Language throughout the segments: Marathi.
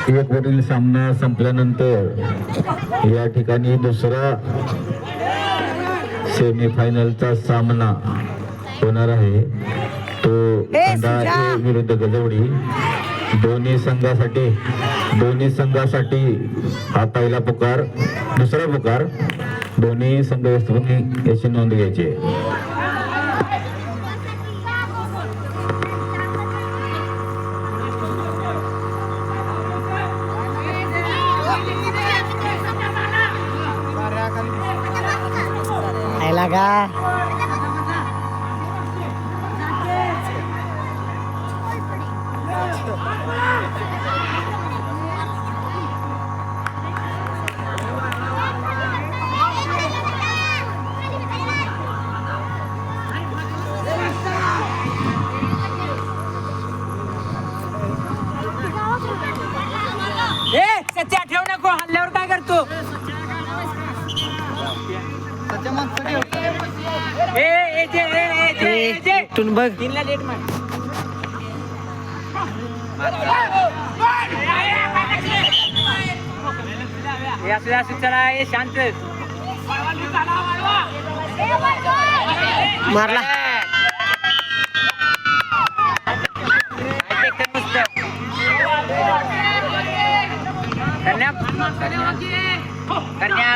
एक वरील सामना संपल्यानंतर या ठिकाणी दुसरा सेमीफायनलचा सामना होणार आहे तो खंडाळा A विरुद्ध गजवडी. दोन्ही संघासाठी हा पहिला पुकार, दुसरा पुकार. दोन्ही संघ याची नोंद घ्यायची. सच्या ठेव नको, हल्ल्यावर काय करतो? बघ तीनला लेट मार. असू चला शांत मारला.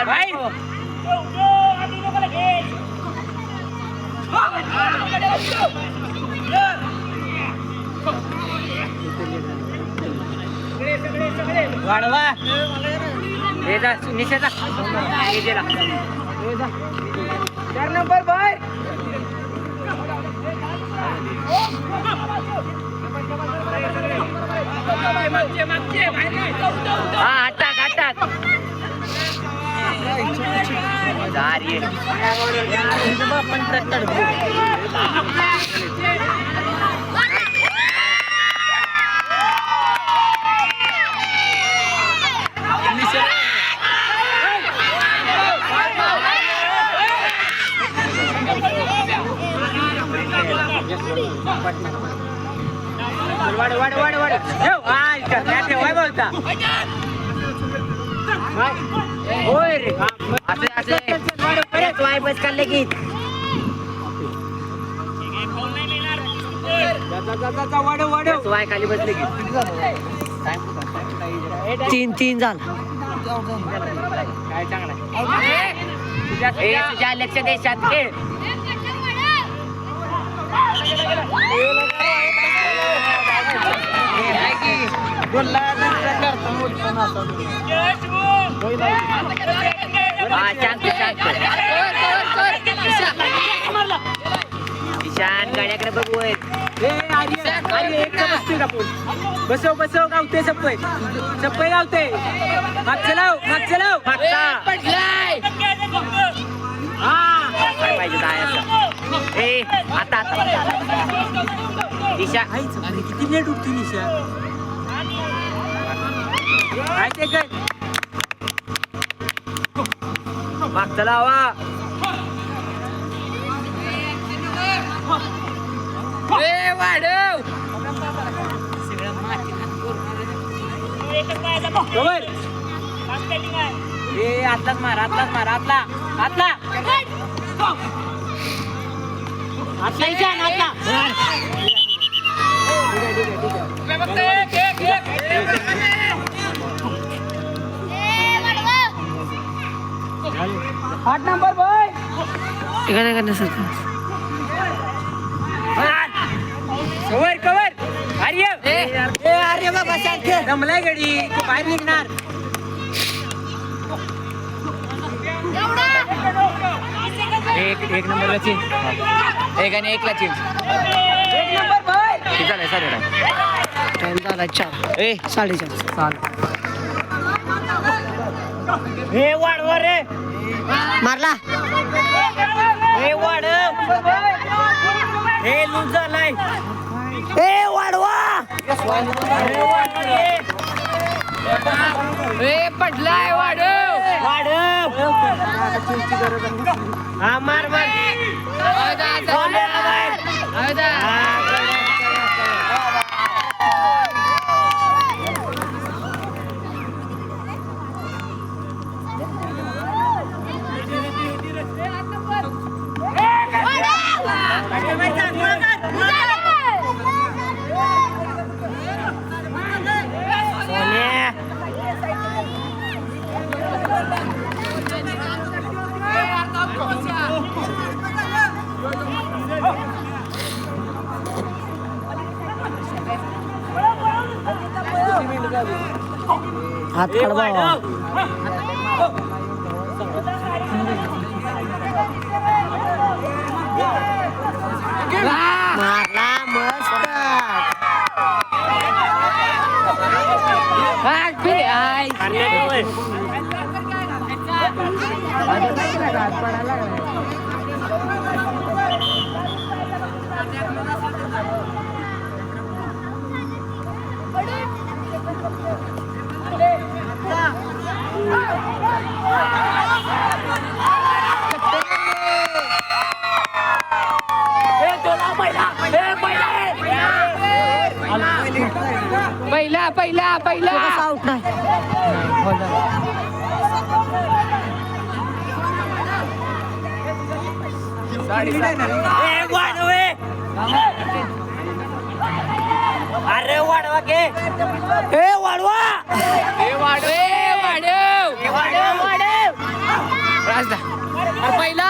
भाई वाढवा निशेचा 4 नंबर भाई. हा अटॅक वाढ ठेवाय बोलता. होय रे असे बस काढले की वाय खाली बसले की 3-3 झालं. काय चांगला तुझ्या लक्ष देशात खेळ. ईशान गाड्याकडे बघू. बसव गावते सप्पय गावते. मागचं लाव पाहिजे काय असं. आता दिशा किती लेट उठते निशा मागचं लावा. वाढव आतलाच मार आतला आठ नंबर बॉय कवर आर्य बाबा जमलाय गडी बाहेर निघणार. एक नंबरला चेंज 1 आणि 1 ला चेंज. 1 नंबर बॉय किती झालाय सारे टाइम झाला 4 4:30. हे वाढव रे मारला. हे वाढव हे लूज झालाय. ए वाढवा पडलाय वाढव हा मार हात काढ बाबा. मारला मस्त. पहिला पहिला पहिला तो कसा आउट नाही. अरे वाढवा के ए वाढवा. वाढव वाढव वाढव पहिला